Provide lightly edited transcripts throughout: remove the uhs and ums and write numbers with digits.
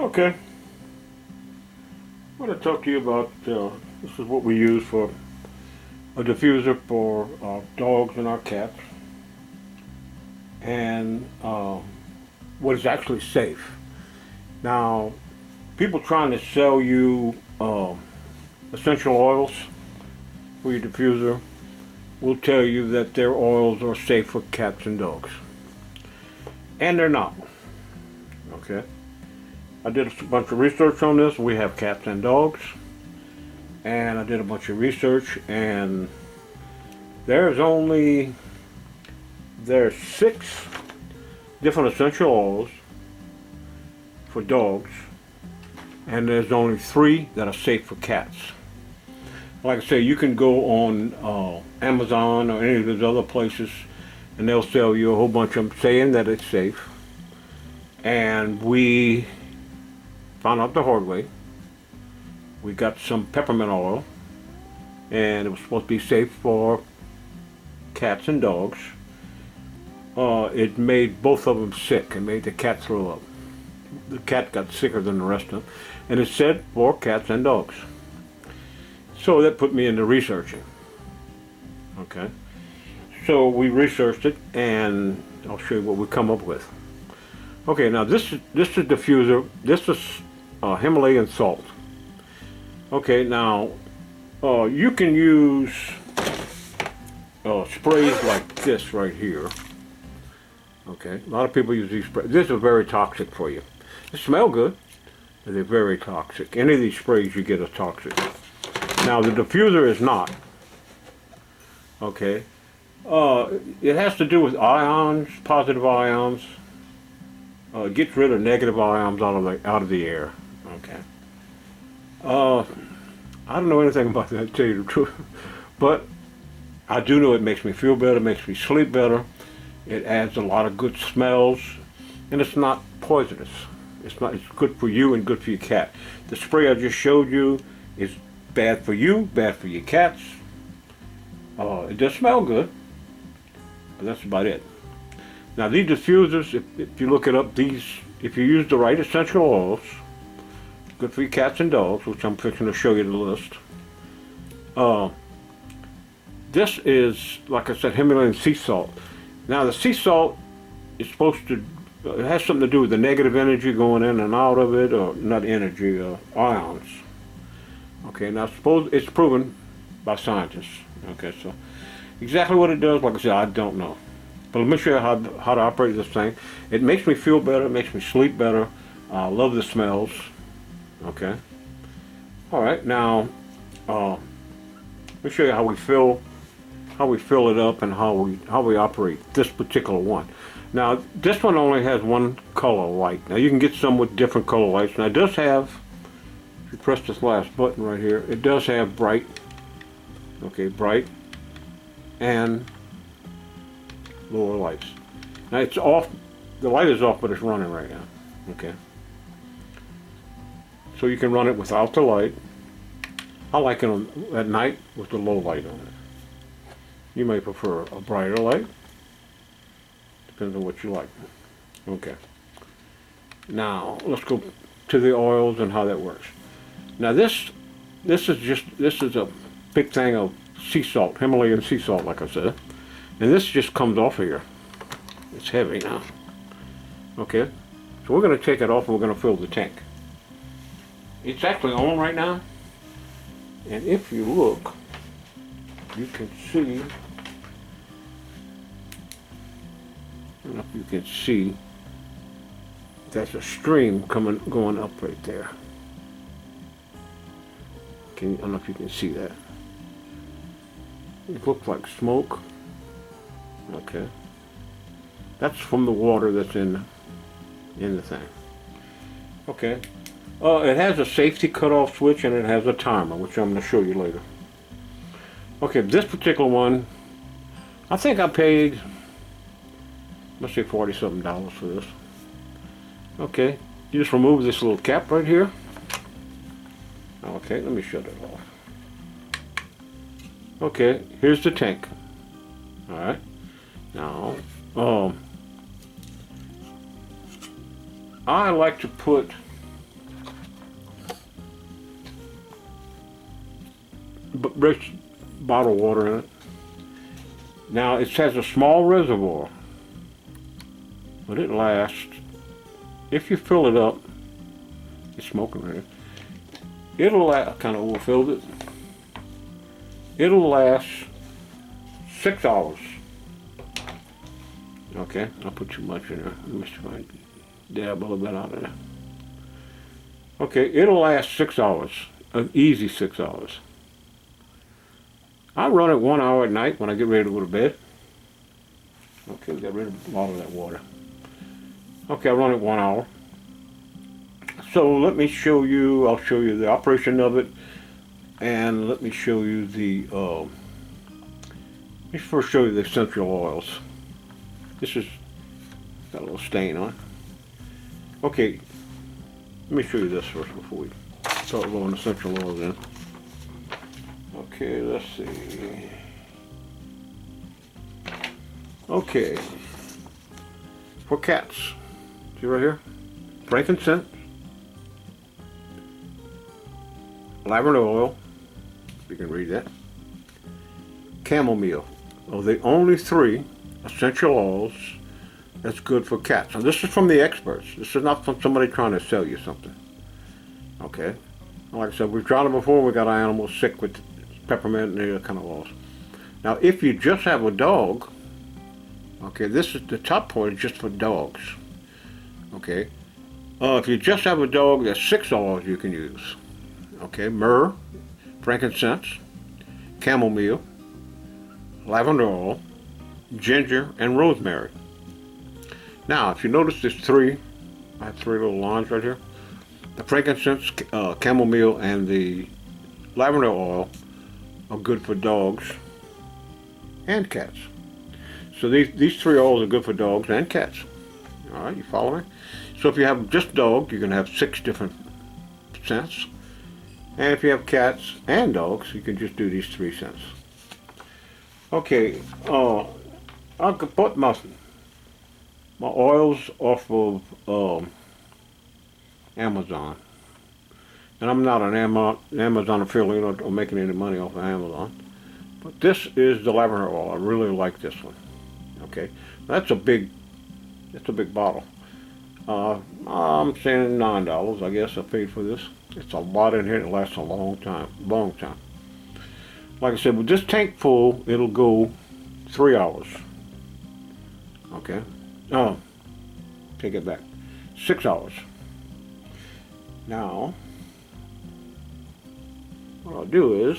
Okay, I want to talk to you about this is what we use for a diffuser for our dogs and our cats, and what is actually safe. Now, people trying to sell you essential oils for your diffuser will tell you that their oils are safe for cats and dogs, and they're not. Okay. I did a bunch of research on this. We have cats and dogs, and I did a bunch of research, and there's only there's 6 different essential oils for dogs, and there's only 3 that are safe for cats. Like I say, you can go on Amazon or any of those other places, and they'll sell you a whole bunch of them saying that it's safe, and we found out the hard way. We got some peppermint oil, and it was supposed to be safe for cats and dogs. It made both of them sick. It made the cat throw up. The cat got sicker than the rest of them, and it said for cats and dogs. So that put me into researching. Okay, so we researched it, and I'll show you what we come up with. Okay, now this is diffuser. This is Himalayan salt. Okay, now you can use sprays like this right here. Okay, a lot of people use these sprays. This is very toxic for you. They smell good, but they're very toxic. Any of these sprays you get are toxic. Now the diffuser is not. Okay, it has to do with ions, positive ions. It gets rid of negative ions out of the air. Okay. I don't know anything about that, to tell you the truth, but I do know it makes me feel better, makes me sleep better. It adds a lot of good smells, and it's not poisonous. It's not. It's good for you and good for your cat. The spray I just showed you is bad for you, bad for your cats. It does smell good, but that's about it. Now these diffusers, if you look it up, if you use the right essential oils, good for your cats and dogs, which I'm fixing to show you the list. This is, like I said, Himalayan sea salt. Now the sea salt is supposed to, it has something to do with the negative energy going in and out of it, or not energy, ions. Okay, now suppose it's proven by scientists. Okay, so exactly what it does, like I said, I don't know. But let me show you how to operate this thing. It makes me feel better, it makes me sleep better. I love the smells. Okay. All right, now let me show you how we fill it up and how we operate this particular one. Now this one only has one color light. Now you can get some with different color lights. Now it does have, if you press this last button right here, it does have bright. Okay, bright and lower lights. Now it's off, the light is off, but it's running right now. Okay. So you can run it without the light. I like it at night with the low light on it. You may prefer a brighter light. Depends on what you like. Okay. Now let's go to the oils and how that works. Now this is a big thing of sea salt, Himalayan sea salt, like I said. And this just comes off here. It's heavy now. Okay, so we're going to take it off and we're going to fill the tank. It's actually on right now. And if you look, you can see, I don't know if you can see, there's a stream going up right there. I don't know if you can see that. It looks like smoke. Okay, that's from the water that's in the thing. Okay, it has a safety cutoff switch and it has a timer, which I'm going to show you later. Okay, this particular one, I think I paid, let's say $40-something for this. Okay, you just remove this little cap right here. Okay, let me shut it off. Okay, here's the tank. All right. Now, I like to put rich bottled water in it. Now it has a small reservoir, but it lasts, if you fill it up, it's smoking right here. It'll last, kind of overfilled it. It'll last 6 hours. Okay, I'll put too much in there. Let me see if I can dab a little bit out of there. Okay, it'll last 6 hours, an easy 6 hours. I run it 1 hour at night when I get ready to go to bed. Okay, we got rid of a lot of that water. Okay, I run it 1 hour. So let me show you, I'll show you the operation of it, and let me show you the, let me first show you the essential oils. This is, got a little stain on it. Okay, let me show you this first before we start rolling essential oils in. Okay, let's see. Okay, for cats, see right here, frankincense, lavender oil, you can read that, chamomile are the only 3 essential oils that's good for cats. And this is from the experts. This is not from somebody trying to sell you something. Okay? Like I said, we've tried it before. We got our animals sick with peppermint and other kind of oils. Now, if you just have a dog, okay, this is the top part is just for dogs. Okay? If you just have a dog, there's 6 oils you can use. Okay? Myrrh, frankincense, chamomile, lavender oil, ginger, and rosemary. Now, if you notice there's 3, I have 3 little lines right here. The frankincense, chamomile, and the lavender oil are good for dogs and cats. So these 3 oils are good for dogs and cats. All right, you follow me? So if you have just dog, you're going to have 6 different scents. And if you have cats and dogs, you can just do these 3 scents. Okay, I could put my oils off of Amazon. And I'm not an Amazon affiliate or making any money off of Amazon. But this is the lavender oil. I really like this one. Okay, that's a big bottle. I'm saying $9, I guess I paid for this. It's a lot in here. It lasts a long time. Like I said, with this tank full, it'll go 3 hours. Okay. Oh, take it back. 6 hours. Now, what I'll do is,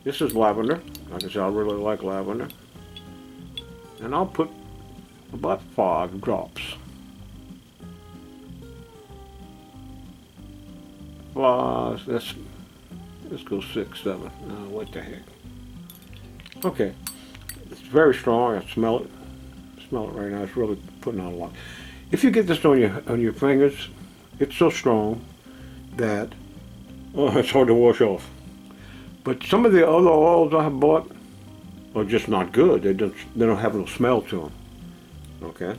this is lavender. Like I said, I really like lavender. And I'll put about 5 drops. Well, let's go 6, 7. What the heck? Okay. It's very strong. I smell it. Smell it right now. It's really putting on a lot. If you get this on your fingers, it's so strong that it's hard to wash off. But some of the other oils I have bought are just not good. They don't have no smell to them. Okay.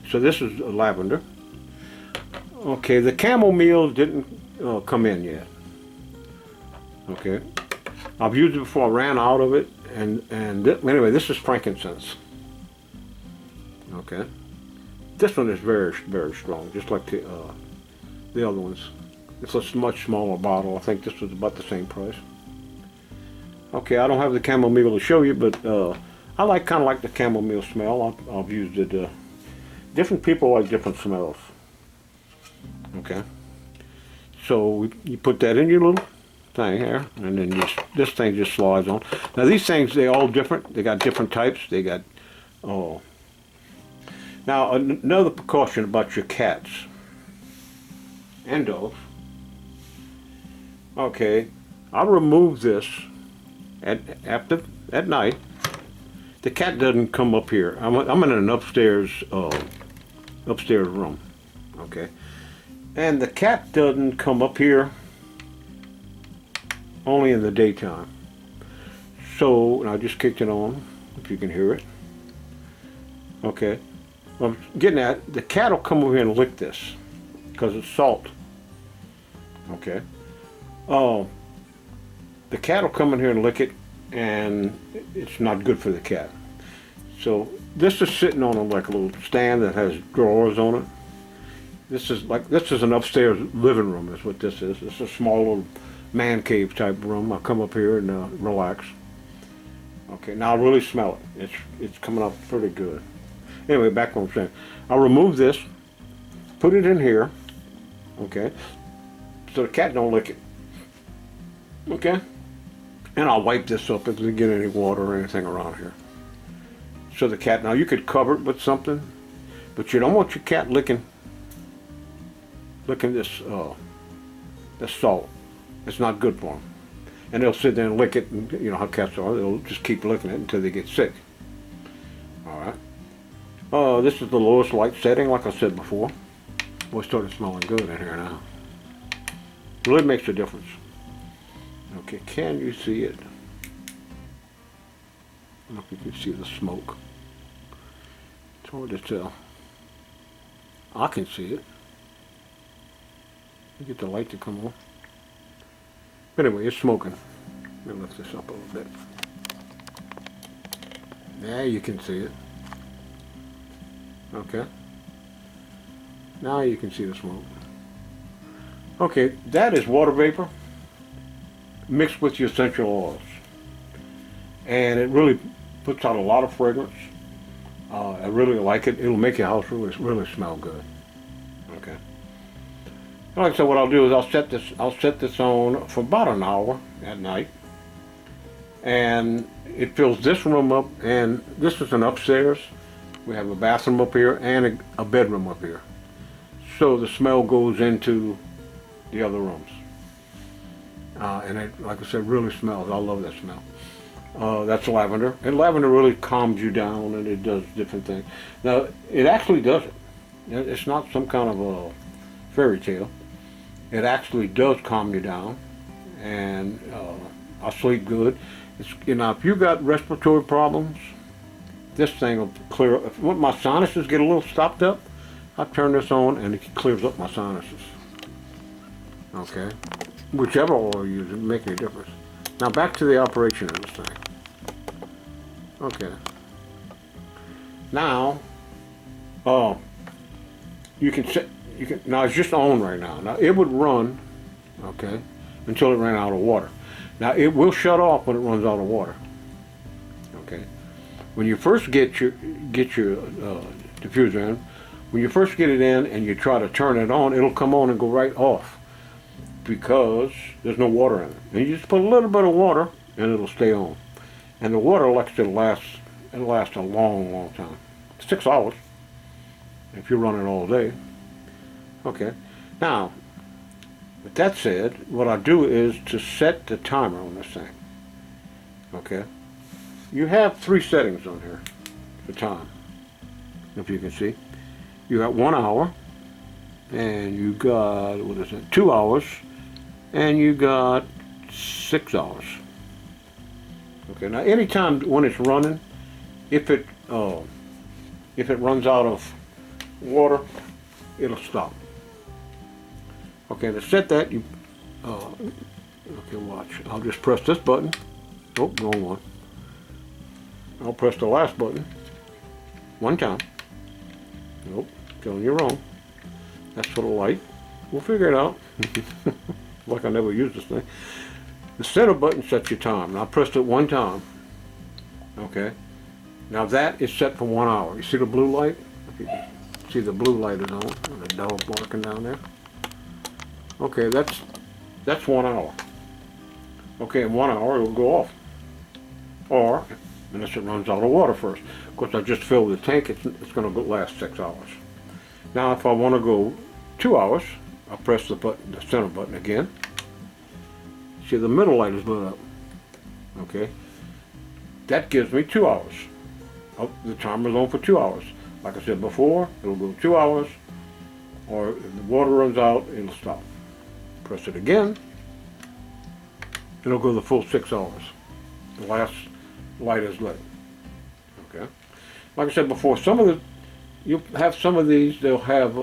So this is lavender. Okay, the chamomile didn't come in yet. Okay. I've used it before. I ran out of it, and anyway, this is frankincense. Okay. This one is very, very strong, just like the other ones. It's a much smaller bottle. I think this was about the same price. Okay, I don't have the chamomile to show you, but I kind of like the chamomile smell. I've used it. Different people like different smells. Okay. So you put that in your little thing here, and then this thing just slides on. Now these things, they're all different. They got different types. They got, oh. Now another precaution about your cats and dogs. Okay, I'll remove this at night. The cat doesn't come up here. I'm in an upstairs room. Okay, and the cat doesn't come up here only in the daytime. So, and I just kicked it on, if you can hear it. Okay, I'm getting at, the cat will come over here and lick this because it's salt. Okay. the cat will come in here and lick it, and it's not good for the cat. So this is sitting on like a little stand that has drawers on it. This is an upstairs living room is what this is. It's a small little man cave type room. I'll come up here and relax. Okay, now I really smell it. It's coming up pretty good. Anyway, back to what I'm saying. I'll remove this, put it in here, okay, so the cat don't lick it. Okay? And I'll wipe this up if we get any water or anything around here. So the cat, now you could cover it with something, but you don't want your cat licking this salt. It's not good for them. And they'll sit there and lick it, and you know how cats are, they'll just keep licking it until they get sick. Alright. This is the lowest light setting, like I said before. Boy, started smelling good in here now. Really makes a difference. Okay, can you see it? I don't know if you can see the smoke. It's hard to tell. I can see it. Get the light to come on. Anyway, it's smoking. Let me lift this up a little bit. There you can see it. Okay. Now you can see the smoke. Okay, that is water vapor mixed with your essential oils. And it really puts out a lot of fragrance. I really like it. It'll make your house really smell good. Okay. Like I said, what I'll do is I'll set this on for about an hour at night. And it fills this room up, and this is an upstairs. We have a bathroom up here and a bedroom up here. So the smell goes into the other rooms. And it, like I said, really smells. I love that smell. That's lavender. And lavender really calms you down, and it does different things. Now, it actually does it. It's not some kind of a fairy tale. It actually does calm you down, and I sleep good. If you got respiratory problems, this thing will clear up. If my sinuses get a little stopped up, I turn this on and it clears up my sinuses. Okay, whichever oil you use, it make any difference. Now back to the operation of this thing. Okay. Now, you can set. Now it's just on right now. Now it would run, okay, until it ran out of water. Now it will shut off when it runs out of water. Okay. When you first get your diffuser in, when you first get it in and you try to turn it on, it'll come on and go right off because there's no water in it. And you just put a little bit of water and it'll stay on. And the water it'll last a long, long time. 6 hours if you run it all day. Okay. Now, with that said, what I do is to set the timer on this thing. Okay. You have 3 settings on here for time, if you can see. You got 1 hour, and you got, 2 hours, and you got 6 hours. Okay, now anytime when it's running, if it runs out of water, it'll stop. Okay, to set that, okay, watch. I'll just press this button. Oh, wrong one. I'll press the last button 1 time. Nope, telling you wrong. That's for the light. We'll figure it out. Like I never used this thing. The center button sets your time. Now I pressed it 1 time. Okay. Now that is set for 1 hour. You see the blue light? See the blue light is on. And the dog barking down there. Okay, that's 1 hour. Okay, in 1 hour it'll go off. Or, unless it runs out of water first. Of course, I just filled the tank, it's going to last 6 hours. Now, if I want to go 2 hours, I'll press the center button again. See, the middle light is lit up. Okay. That gives me 2 hours. The timer's on for 2 hours. Like I said before, it'll go 2 hours, or if the water runs out, it'll stop. Press it again, it'll go the full 6 hours. The last light is lit. Okay. Like I said before, you'll have some of these, they'll have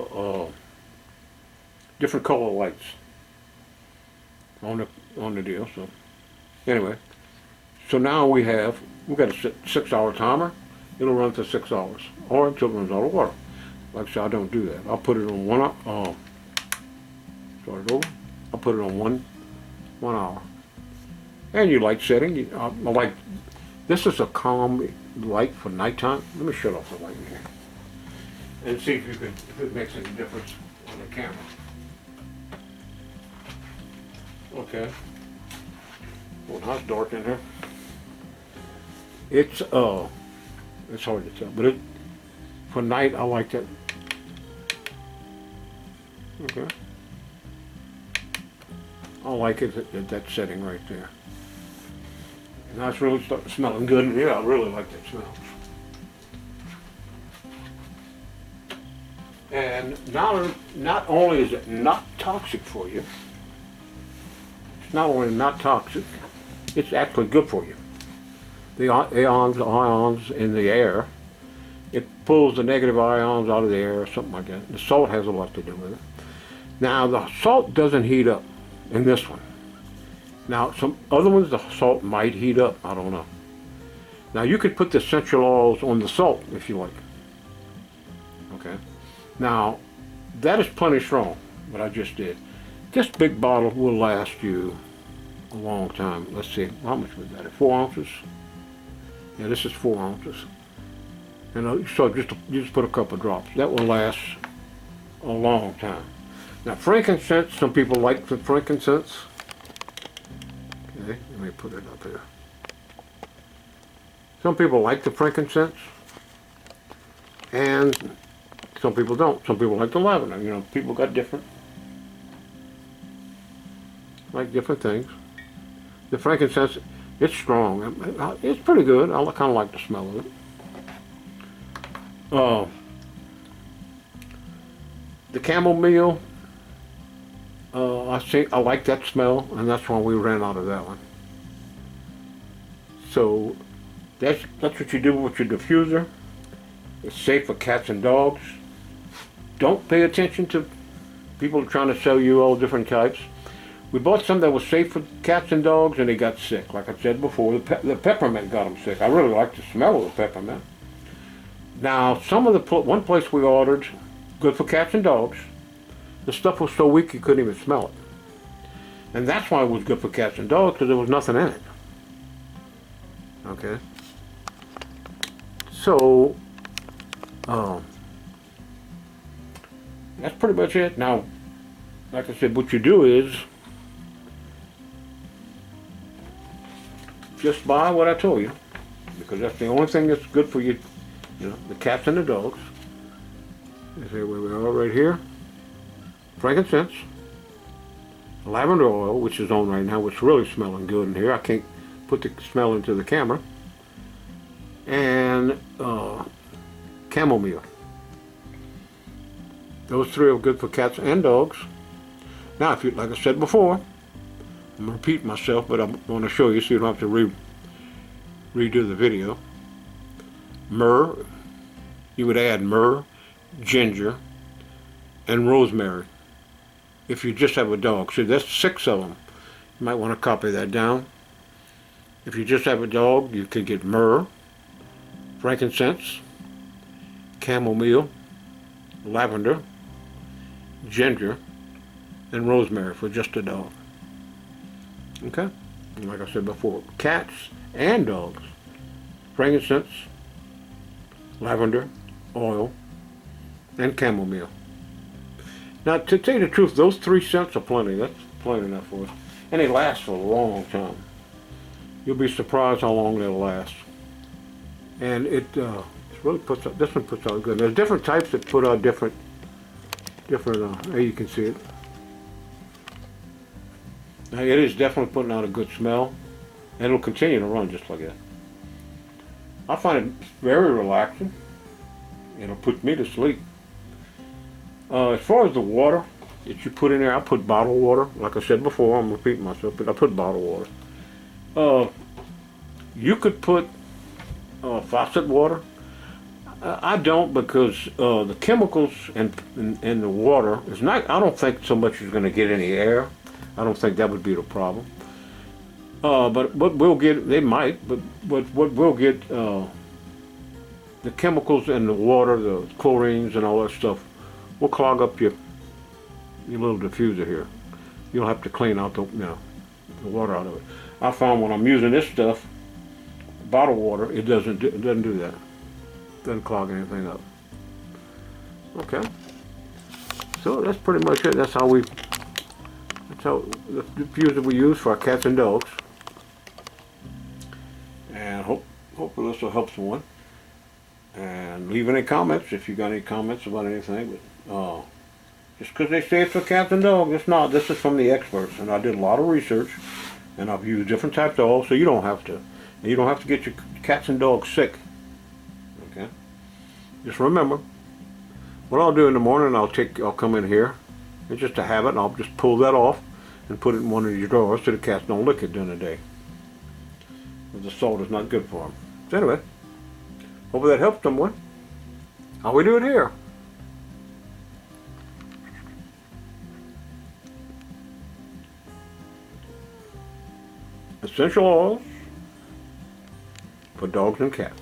different color lights on the deal. So Anyway, so now we've got a 6-hour timer. It'll run for 6 hours, or until it runs out of water. Like I said, I don't do that. I'll put it on start it over. I'll put it on one hour. And you light setting. I like, this is a calm light for nighttime. Let me shut off the light in here and see if it makes any difference on the camera. Okay. Well, now it's dark in here. It's hard to tell, but for night I like that. Okay. I like it at that setting right there. Now it's really starting smelling good in here. I really like that smell. And not only is it not toxic for you, it's not only not toxic, it's actually good for you. The ions in the air, it pulls the negative ions out of the air or something like that. The salt has a lot to do with it. Now the salt doesn't heat up in this one. Now some other ones, the salt might heat up, I don't know. Now you could put the essential oils on the salt if you like. Okay. Now that is plenty strong, what I just did. This big bottle will last you a long time. Let's see, how much was that? 4 ounces? Yeah, this is 4 ounces. And so you just put a couple of drops. That will last a long time. Now frankincense, some people like the frankincense. Okay, let me put it up here. Some people like the frankincense, and some people don't. Some people like the lavender. You know, people got different things. The frankincense, it's strong. It's pretty good. I kind of like the smell of it. The chamomile, I like that smell, and that's why we ran out of that one. So that's what you do with your diffuser. It's safe for cats and dogs. Don't pay attention to people trying to sell you all different types. We bought some that was safe for cats and dogs, and they got sick. Like I said before, the peppermint got them sick. I really like the smell of the peppermint. Now, one place we ordered, good for cats and dogs, the stuff was so weak you couldn't even smell it. And that's why it was good for cats and dogs, because there was nothing in it. Okay? So, that's pretty much it. Now, like I said, what you do is just buy what I told you, because that's the only thing that's good for you, the cats and the dogs. Let's see where we are right here. Frankincense, lavender oil, which is on right now, which is really smelling good in here. I can't put the smell into the camera. And chamomile. Those three are good for cats and dogs. Now, if you, like I said before, I'm going to repeat myself, but I'm going to show you so you don't have to redo the video. Myrrh, you would add myrrh, ginger, and rosemary. If you just have a dog. See, there's 6 of them. You might want to copy that down. If you just have a dog, you could get myrrh, frankincense, chamomile, lavender, ginger, and rosemary for just a dog. Okay? And like I said before, cats and dogs, frankincense, lavender, oil, and chamomile. Now, to tell you the truth, those 3 scents are plenty. That's plenty enough for us. And they last for a long time. You'll be surprised how long they'll last. And it really puts out, this one puts out good. There's different types that put out different, there you can see it. Now, it is definitely putting out a good smell. And it'll continue to run just like that. I find it very relaxing. It'll put me to sleep. As far as the water that you put in there, I put bottled water. Like I said before, I'm repeating myself, but I put bottled water. You could put faucet water. I don't, because the chemicals in the water is not. I don't think so much is going to get any air. I don't think that would be the problem. But what we'll get, they might, but what we'll get, the chemicals in the water, the chlorines and all that stuff, will clog up your little diffuser here. You'll have to clean out the water out of it. I found when I'm using this stuff, bottled water, it doesn't do that. It doesn't clog anything up. Okay. So that's pretty much it. That's how the diffuser we use for our cats and dogs. And hopefully this will help someone. And leave any comments if you got any comments about anything. But just because they say it's for cats and dogs, it's not. This is from the experts, and I did a lot of research, and I've used different types of oil, so you don't have to. And you don't have to get your cats and dogs sick. Okay. Just remember, what I'll do in the morning, I'll come in here. It's just a habit, and I'll just pull that off and put it in one of your drawers so the cats don't lick it during the day. Because the salt is not good for them. So anyway, hopefully that helps someone. How we do it here. Essential oils for dogs and cats.